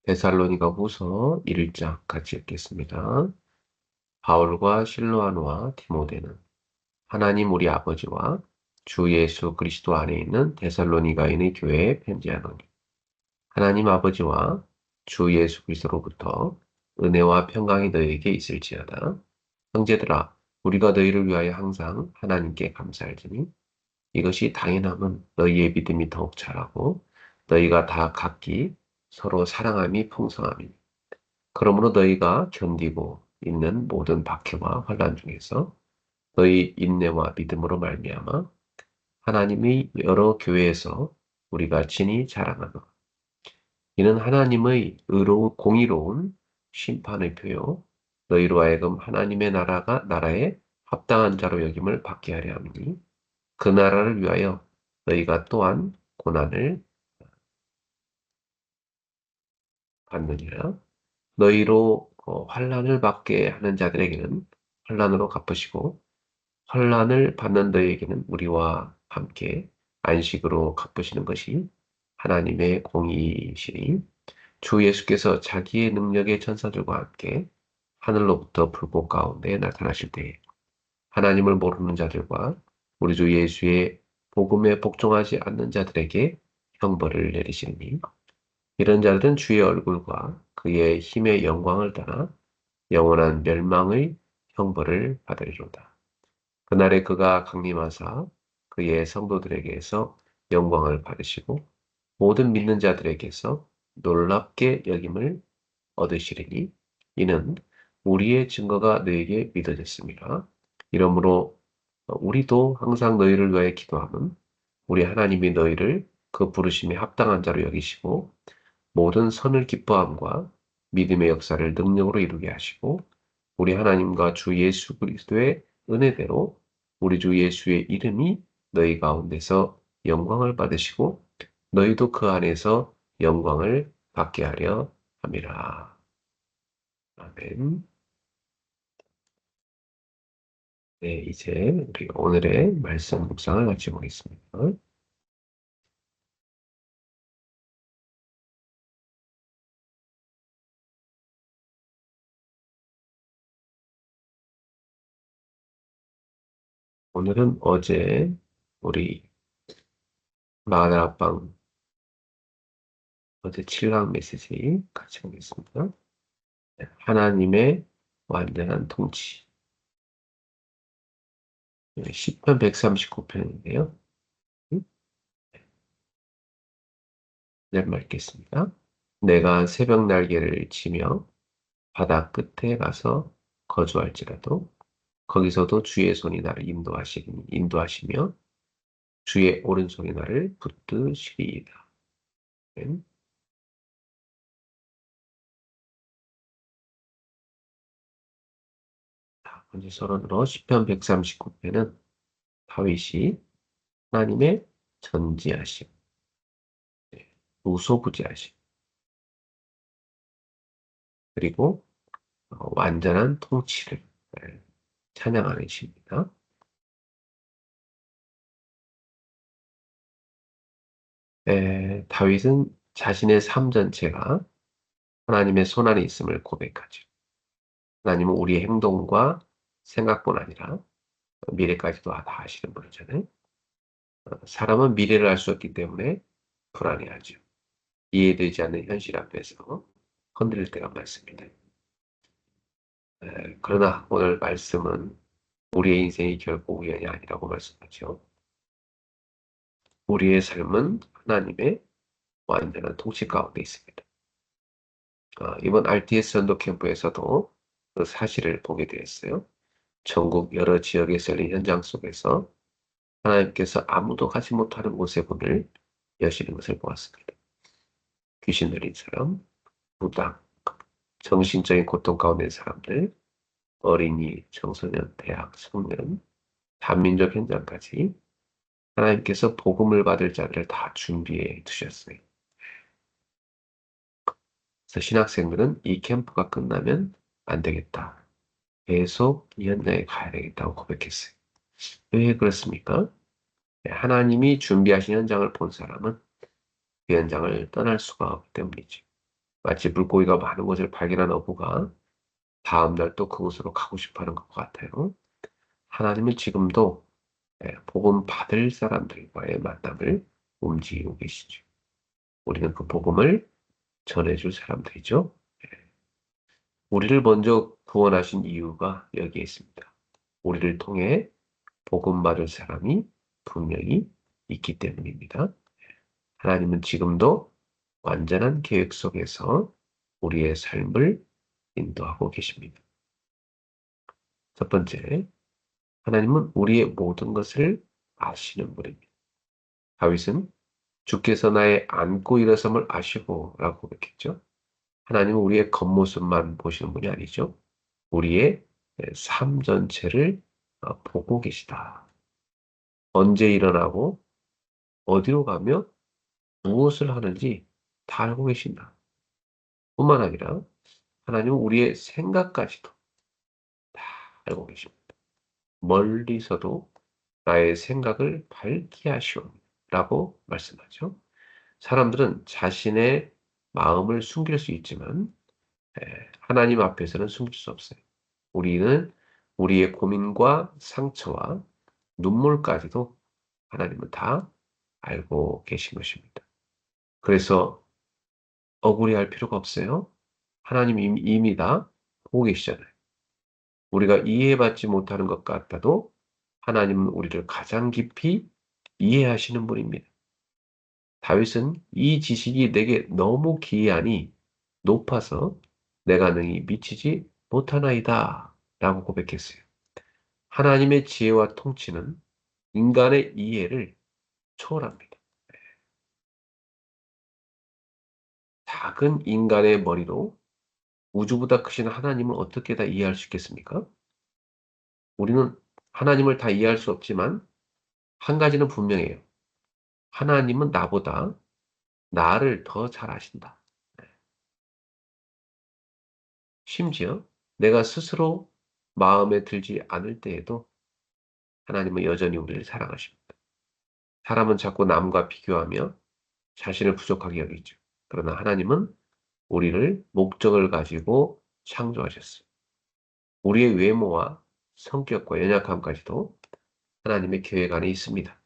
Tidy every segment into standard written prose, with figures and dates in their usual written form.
데살로니가 후서 1장 같이 읽겠습니다. 바울과 실로아노와 디모데는 하나님 우리 아버지와 주 예수 그리스도 안에 있는 데살로니가인의 교회에 편지하노니 하나님 아버지와 주 예수 그리스도로부터 은혜와 평강이 너희에게 있을지어다. 형제들아, 우리가 너희를 위하여 항상 하나님께 감사할지니 이것이 당연함은 너희의 믿음이 더욱 자라고 너희가 다 각기 서로 사랑함이 풍성함이니 그러므로 너희가 견디고 있는 모든 박해와 환난 중에서 너희 인내와 믿음으로 말미암아 하나님의 여러 교회에서 우리가 친히 자랑하노라. 이는 하나님의 공의로운 심판의 표요 너희로 하여금 하나님의 나라에 합당한 자로 여김을 받게 하려 함이니 그 나라를 위하여 너희가 또한 고난을 받느니라. 너희로 환난을 받게 하는 자들에게는 환난으로 갚으시고 환난을 받는 너희에게는 우리와 함께 안식으로 갚으시는 것이 하나님의 공의이시니 주 예수께서 자기의 능력의 천사들과 함께 하늘로부터 불꽃 가운데 나타나실 때에 하나님을 모르는 자들과 우리 주 예수의 복음에 복종하지 않는 자들에게 형벌을 내리시니 이런 자들은 주의 얼굴과 그의 힘의 영광을 따라 영원한 멸망의 형벌을 받으리로다. 그날에 그가 강림하사 그의 성도들에게서 영광을 받으시고 모든 믿는 자들에게서 놀랍게 여김을 얻으시리니 이는 우리의 증거가 너에게 믿어졌습니다. 이러므로 우리도 항상 너희를 위하여 기도함은 우리 하나님이 너희를 그 부르심에 합당한 자로 여기시고 모든 선을 기뻐함과 믿음의 역사를 능력으로 이루게 하시고 우리 하나님과 주 예수 그리스도의 은혜대로 우리 주 예수의 이름이 너희 가운데서 영광을 받으시고 너희도 그 안에서 영광을 받게 하려 함이라. 아멘. 네, 이제 우리 오늘의 말씀 묵상을 같이 보겠습니다. 오늘은 어제 우리 마가다락방 어제 7강 메시지 같이 보겠습니다. 네, 하나님의 완전한 통치. 10편 139편인데요. 네, 읽겠습니다. 내가 새벽 날개를 치며 바다 끝에 가서 거주할지라도 거기서도 주의 손이 나를 인도하시며 주의 오른손이 나를 붙드시리이다. 아멘. 먼저 서론으로 시편 139편은 다윗이 하나님의 전지하심, 무소부지하심, 그리고 완전한 통치를 찬양하는 시입니다. 다윗은 자신의 삶 전체가 하나님의 손안에 있음을 고백하죠. 하나님은 우리의 행동과 생각뿐 아니라 미래까지도 다 아시는 분이잖아요. 사람은 미래를 알 수 없기 때문에 불안해하죠. 이해되지 않는 현실 앞에서 흔들릴 때가 많습니다. 그러나 오늘 말씀은 우리의 인생이 결코 우연이 아니라고 말씀하죠. 우리의 삶은 하나님의 완전한 통치 가운데 있습니다. 이번 RTS 전도 캠프에서도 그 사실을 보게 되었어요. 전국 여러 지역에 열린 현장 속에서 하나님께서 아무도 가지 못하는 곳에 문을 여시는 것을 보았습니다. 귀신 들린 사람, 무당, 정신적인 고통 가운데 있는 사람들, 어린이, 청소년, 대학, 청년, 단민족 현장까지 하나님께서 복음을 받을 자들을 다 준비해 두셨어요. 그래서 신학생들은 이 캠프가 끝나면 안 되겠다. 계속 이 현장에 가야 되겠다고 고백했어요. 왜 그렇습니까? 하나님이 준비하신 현장을 본 사람은 그 현장을 떠날 수가 없기 때문이죠. 마치 물고기가 많은 곳을 발견한 어부가 다음날 또 그곳으로 가고 싶어 하는 것 같아요. 하나님은 지금도 복음 받을 사람들과의 만남을 움직이고 계시죠. 우리는 그 복음을 전해줄 사람들이죠. 우리를 먼저 구원하신 이유가 여기에 있습니다. 우리를 통해 복음 받을 사람이 분명히 있기 때문입니다. 하나님은 지금도 완전한 계획 속에서 우리의 삶을 인도하고 계십니다. 첫 번째, 하나님은 우리의 모든 것을 아시는 분입니다. 다윗은 주께서 나의 앉고 일어섬을 아시고 라고 고백했죠. 하나님은 우리의 겉모습만 보시는 분이 아니죠. 우리의 삶 전체를 보고 계시다. 언제 일어나고 어디로 가며 무엇을 하는지 다 알고 계신다. 뿐만 아니라 하나님은 우리의 생각까지도 다 알고 계십니다. 멀리서도 나의 생각을 밝게 하시오라고 말씀하죠. 사람들은 자신의 마음을 숨길 수 있지만 하나님 앞에서는 숨길 수 없어요. 우리는 우리의 고민과 상처와 눈물까지도 하나님은 다 알고 계신 것입니다. 그래서 억울해할 필요가 없어요. 하나님이 이미 다 보고 계시잖아요. 우리가 이해받지 못하는 것 같아도 하나님은 우리를 가장 깊이 이해하시는 분입니다. 다윗은 이 지식이 내게 너무 기이하니 높아서 내가 능히 미치지 못하나이다 라고 고백했어요. 하나님의 지혜와 통치는 인간의 이해를 초월합니다. 작은 인간의 머리로 우주보다 크신 하나님을 어떻게 다 이해할 수 있겠습니까? 우리는 하나님을 다 이해할 수 없지만 한 가지는 분명해요. 하나님은 나보다 나를 더 잘 아신다. 심지어 내가 스스로 마음에 들지 않을 때에도 하나님은 여전히 우리를 사랑하십니다. 사람은 자꾸 남과 비교하며 자신을 부족하게 여기죠. 그러나 하나님은 우리를 목적을 가지고 창조하셨어요. 우리의 외모와 성격과 연약함까지도 하나님의 계획 안에 있습니다.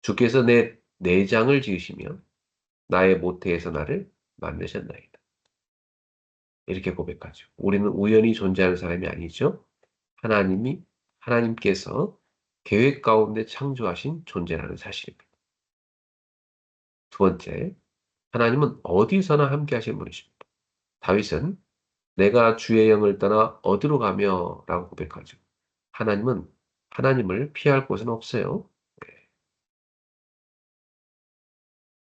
주께서 내 내장을 지으시며 나의 모태에서 나를 만드셨나이다. 이렇게 고백하죠. 우리는 우연히 존재하는 사람이 아니죠. 하나님께서 계획 가운데 창조하신 존재라는 사실입니다. 두 번째, 하나님은 어디서나 함께 하시는 분이십니다. 다윗은 내가 주의 영을 떠나 어디로 가며 라고 고백하죠. 하나님은 하나님을 피할 곳은 없어요.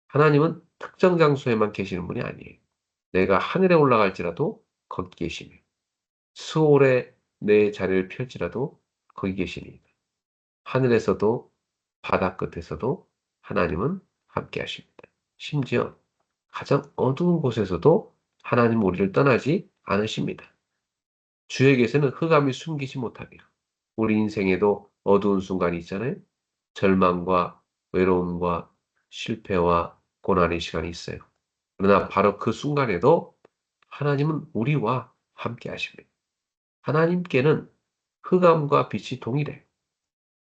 하나님은 특정 장소에만 계시는 분이 아니에요. 내가 하늘에 올라갈지라도 거기 계시며 수월에 내 자리를 펼지라도 거기 계시니 하늘에서도 바다 끝에서도 하나님은 함께 하십니다. 심지어 가장 어두운 곳에서도 하나님은 우리를 떠나지 않으십니다. 주에게서는 흑암이 숨기지 못하며 우리 인생에도 어두운 순간이 있잖아요. 절망과 외로움과 실패와 고난의 시간이 있어요. 그러나 바로 그 순간에도 하나님은 우리와 함께 하십니다. 하나님께는 흑암과 빛이 동일해요.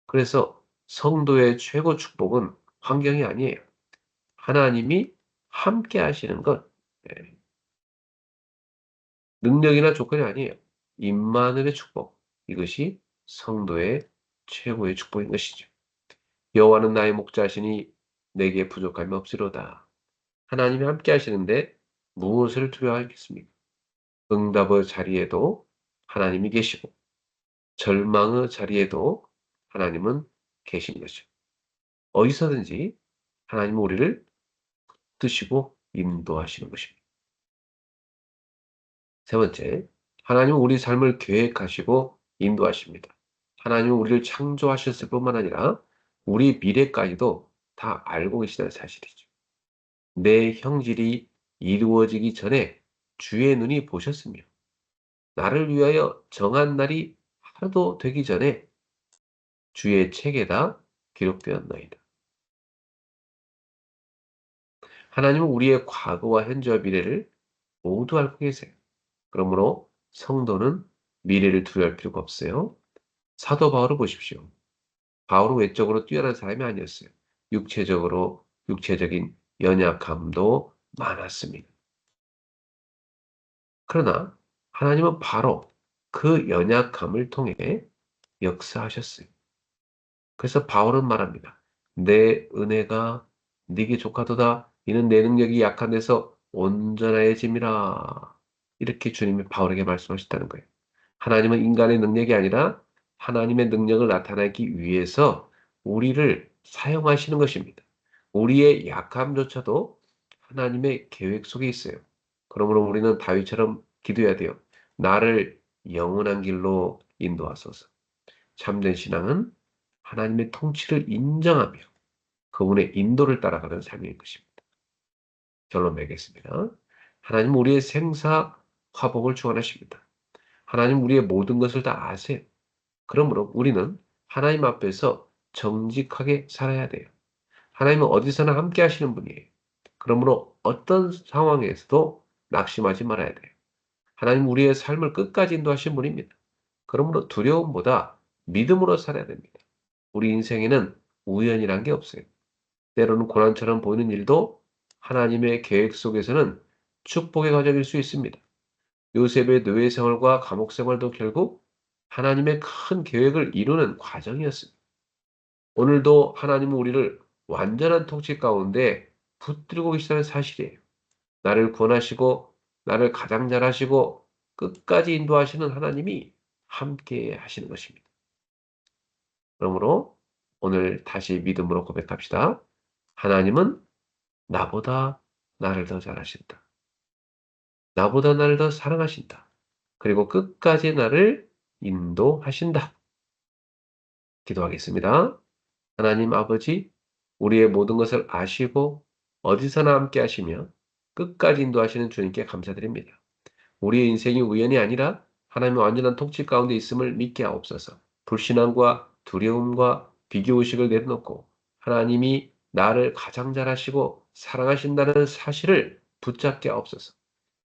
그래서 성도의 최고 축복은 환경이 아니에요. 하나님이 함께 하시는 것, 예, 능력이나 조건이 아니에요. 임마누엘의 축복. 이것이 성도의 최고의 축복인 것이죠. 여호와는 나의 목자시니 내게 부족함이 없으로다. 하나님이 함께 하시는데 무엇을 두려워하겠습니까? 응답의 자리에도 하나님이 계시고 절망의 자리에도 하나님은 계신 것이죠. 어디서든지 하나님은 우리를 뜻이고 인도하시는 것입니다. 세 번째, 하나님은 우리 삶을 계획하시고 인도하십니다. 하나님은 우리를 창조하셨을 뿐만 아니라 우리 미래까지도 다 알고 계시다는 사실이죠. 내 형질이 이루어지기 전에 주의 눈이 보셨으며 나를 위하여 정한 날이 하루도 되기 전에 주의 책에다 기록되었나이다. 하나님은 우리의 과거와 현재와 미래를 모두 알고 계세요. 그러므로 성도는 미래를 두려워할 필요가 없어요. 사도 바울을 보십시오. 바울은 외적으로 뛰어난 사람이 아니었어요. 육체적인 연약함도 많았습니다. 그러나 하나님은 바로 그 연약함을 통해 역사하셨어요. 그래서 바울은 말합니다. 내 은혜가 네게 족하도다. 이는 내 능력이 약한 데서 온전해짐이라. 이렇게 주님이 바울에게 말씀하셨다는 거예요. 하나님은 인간의 능력이 아니라 하나님의 능력을 나타내기 위해서 우리를 사용하시는 것입니다. 우리의 약함조차도 하나님의 계획 속에 있어요. 그러므로 우리는 다윗처럼 기도해야 돼요. 나를 영원한 길로 인도하소서. 참된 신앙은 하나님의 통치를 인정하며 그분의 인도를 따라가는 삶인 것입니다. 결론 맺겠습니다. 하나님은 우리의 생사 화복을 주관하십니다. 하나님 우리의 모든 것을 다 아세요. 그러므로 우리는 하나님 앞에서 정직하게 살아야 돼요. 하나님은 어디서나 함께 하시는 분이에요. 그러므로 어떤 상황에서도 낙심하지 말아야 돼요. 하나님 우리의 삶을 끝까지 인도하신 분입니다. 그러므로 두려움보다 믿음으로 살아야 됩니다. 우리 인생에는 우연이란 게 없어요. 때로는 고난처럼 보이는 일도 하나님의 계획 속에서는 축복의 과정일 수 있습니다. 요셉의 노예 생활과 감옥 생활도 결국 하나님의 큰 계획을 이루는 과정이었습니다. 오늘도 하나님은 우리를 완전한 통치 가운데 붙들고 계시다는 사실이에요. 나를 구원하시고 나를 가장 잘하시고 끝까지 인도하시는 하나님이 함께 하시는 것입니다. 그러므로 오늘 다시 믿음으로 고백합시다. 하나님은 나보다 나를 더 잘하신다. 나보다 나를 더 사랑하신다. 그리고 끝까지 나를 인도하신다. 기도하겠습니다. 하나님 아버지, 우리의 모든 것을 아시고 어디서나 함께 하시며 끝까지 인도하시는 주님께 감사드립니다. 우리의 인생이 우연이 아니라 하나님의 완전한 통치 가운데 있음을 믿게 하옵소서. 불신앙과 두려움과 비교의식을 내려놓고 하나님이 나를 가장 잘하시고 사랑하신다는 사실을 붙잡게 하옵소서.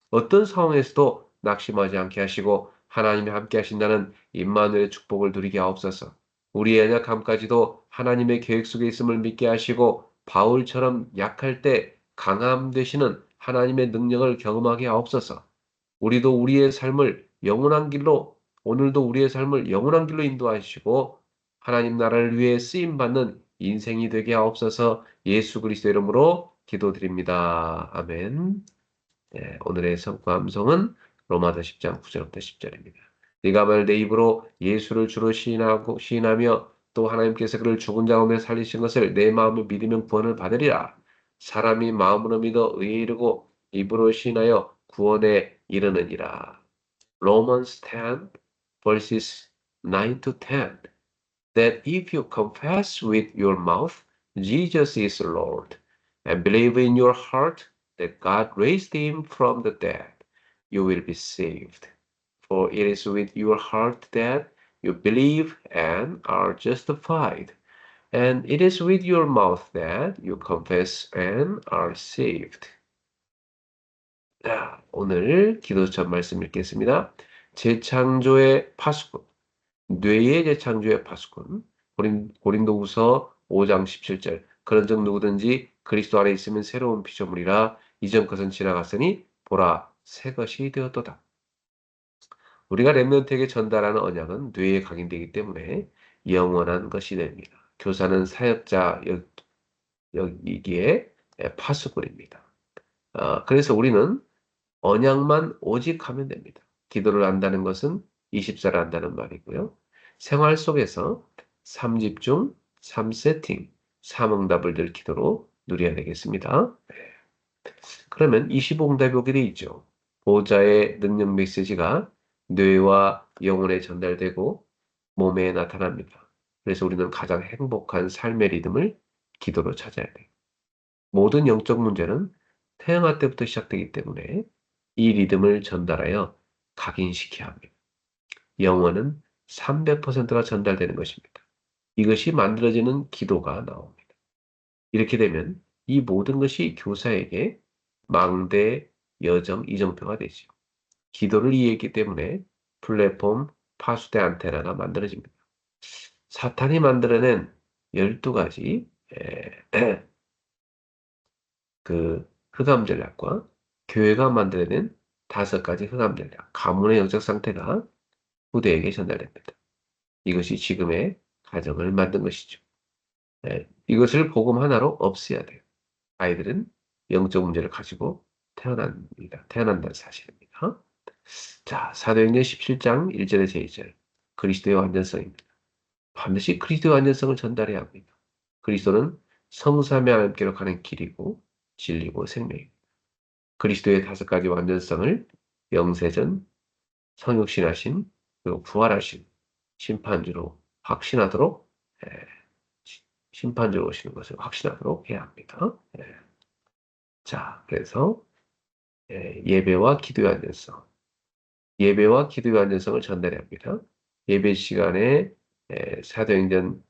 어떤 상황에서도 낙심하지 않게 하시고 하나님이 함께 하신다는 임마누엘의 축복을 누리게 하옵소서. 우리의 연약함까지도 하나님의 계획 속에 있음을 믿게 하시고 바울처럼 약할 때 강함 되시는 하나님의 능력을 경험하게 하옵소서. 우리도 우리의 삶을 영원한 길로 오늘도 우리의 삶을 영원한 길로 인도하시고 하나님 나라를 위해 쓰임 받는 인생이 되게 하옵소서. 예수 그리스도 이름으로 기도드립니다. 아멘. 네, 오늘의 성과 암송은 로마서 10장 9절부터 10절입니다. 네가 만일 내 입으로 예수를 주로 시인하며 또 하나님께서 그를 죽은 자 가운데 살리신 것을 내 마음에 믿으면 구원을 받으리라. 사람이 마음으로 믿어 의에 이르고 입으로 시인하여 구원에 이르느니라. Romans 10 verses 9 to 10 that if you confess with your mouth Jesus is Lord and believe in your heart that God raised him from the dead, you will be saved. For it is with your heart that you believe and are justified, and it is with your mouth that you confess and are saved. 자, 오늘 기도처 말씀 읽겠습니다. 재창조의 파수꾼, 뇌의 재창조의 파수꾼, 고린도후서 5장 17절. 그런즉 누구든지 그리스도 안에 있으면 새로운 피조물이라 이전 것은 지나갔으니 보라 새 것이 되었도다. 우리가 렘넌트에게 전달하는 언약은 뇌에 각인되기 때문에 영원한 것이 됩니다. 교사는 사역자 여기기에 파수꾼입니다. 그래서 우리는 언약만 오직 하면 됩니다. 기도를 한다는 것은 24를 한다는 말이고요. 생활 속에서 3집중, 3세팅, 3응답을 늘 기도로 누려야 되겠습니다. 그러면 25응답이 오게 돼 있죠. 보호자의 능력 메시지가 뇌와 영혼에 전달되고 몸에 나타납니다. 그래서 우리는 가장 행복한 삶의 리듬을 기도로 찾아야 돼요. 모든 영적 문제는 태어날 때부터 시작되기 때문에 이 리듬을 전달하여 각인시켜야 합니다. 영혼은 300%가 전달되는 것입니다. 이것이 만들어지는 기도가 나옵니다. 이렇게 되면 이 모든 것이 교사에게 망대, 여정, 이정표가 되죠. 기도를 이해했기 때문에 플랫폼, 파수대 안테나가 만들어집니다. 사탄이 만들어낸 12가지 그 흑암 전략과 교회가 만들어낸 5가지 흑암 전략, 가문의 영적 상태가 후대에게 전달됩니다. 이것이 지금의 가정을 만든 것이죠. 이것을 복음 하나로 없애야 돼요. 아이들은 영적 문제를 가지고 태어납니다. 태어난다는 사실입니다. 자, 사도행전 17장 1절에서 2절. 그리스도의 완전성입니다. 반드시 그리스도의 완전성을 전달해야 합니다. 그리스도는 성삼위 하나님께로 가는 길이고 진리고 생명입니다. 그리스도의 5가지 완전성을 영세전, 성육신하신, 그리고 부활하신 심판주로 확신하도록 심판주로 오시는 것을 확신하도록 해야 합니다. 자, 그래서 예배와 기도의 완전성, 예배와 기도의 완전성을 전달해야 합니다. 예배 시간에 사도행전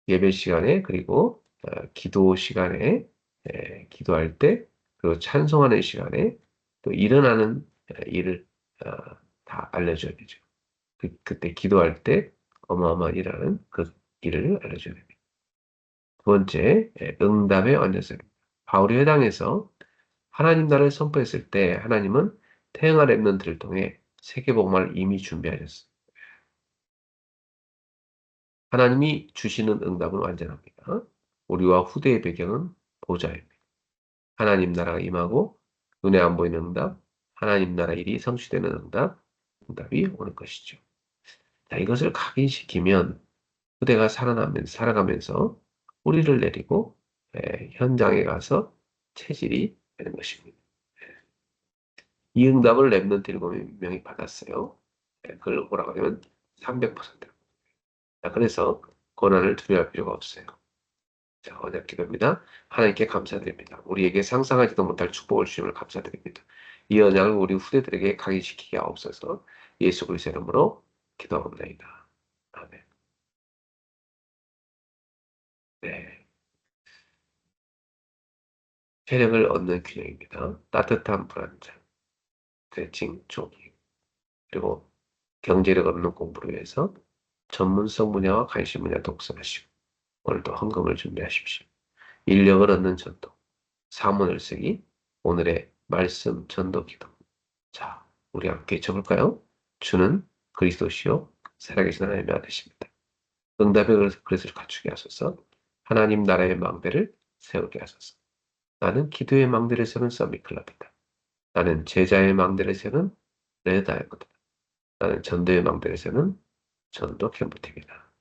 예배 시간에 그리고 기도 시간에 기도할 때 그리고 찬송하는 시간에 또 일어나는 일을 다 알려줘야 되죠. 그때 기도할 때 어마어마한 일하는 그 일을 알려줘야 됩니다. 두 번째, 응답의 완전성입니다. 바울이 회당에서 하나님 나라를 선포했을 때 하나님은 태영아 랩런트를 통해 세계복음을 이미 준비하셨어요. 하나님이 주시는 응답은 완전합니다. 우리와 후대의 배경은 보좌입니다. 하나님 나라가 임하고 눈에 안 보이는 응답, 하나님 나라 일이 성취되는 응답이 오는 것이죠. 자, 이것을 각인시키면 후대가 살아가면서 뿌리를 내리고 현장에 가서 체질이 되는 것입니다. 이 응답을 랩런트 7명이 받았어요. 그걸 뭐라고 하냐면 300%. 자, 그래서 고난을 두려워할 필요가 없어요. 자, 언약 기도입니다. 하나님께 감사드립니다. 우리에게 상상하지도 못할 축복을 주심을 감사드립니다. 이 언약을 우리 후대들에게 각인시키게 하옵소서. 예수 그리스도의 이름으로 기도합니다. 아멘. 네. 체력을 얻는 균형입니다. 따뜻한 불안장, 스트레칭, 조깅, 그리고 경제력 없는 공부를 위해서 전문성 분야와 관심 분야 독서하시고 오늘도 헌금을 준비하십시오. 인력을 얻는 전도, 사문을 쓰기, 오늘의 말씀 전도 기도. 자, 우리 함께 적을까요? 주는 그리스도시요 살아계신 하나님의 아들이십니다. 응답의 그릇을 갖추게 하소서. 하나님 나라의 망대를 세우게 하소서. 나는 기도의 망대를 세우는 서미클럽이다. 나는 제자의 망대를 세우는 레다이거다. 나는 전도의 망대를 세우는 전도 캠프팀이다.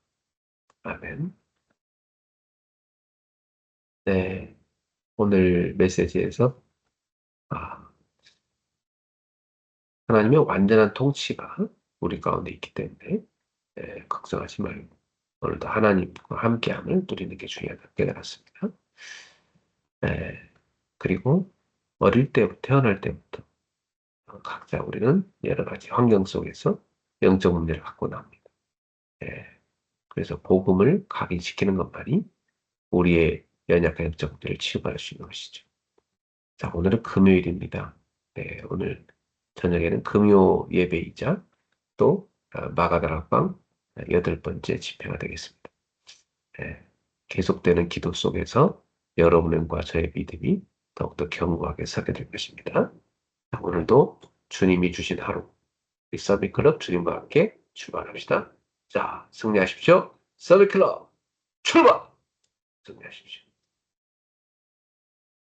아멘. 네, 오늘 메시지에서 아, 하나님의 완전한 통치가 우리 가운데 있기 때문에 걱정하지 말고 오늘도 하나님과 함께함을 누리는 게 중요하다고 깨달았습니다. 그리고 어릴 때부터 태어날 때부터 각자 우리는 여러 가지 환경 속에서 영적 문제를 갖고 납니다. 그래서 복음을 각인시키는 것만이 우리의 연약한 영적 문제를 치유할 수 있는 것이죠. 자, 오늘은 금요일입니다. 네, 오늘 저녁에는 금요 예배이자 또 마가다락방 8번째 집회가 되겠습니다. 계속되는 기도 속에서 여러분과 저의 믿음이 더욱더 견고하게 서게 될 것입니다. 자, 오늘도 주님이 주신 하루, 이 서비클럽 주님과 함께 출발합시다. 자, 승리하십시오. 서비클럽 출발! 승리하십시오.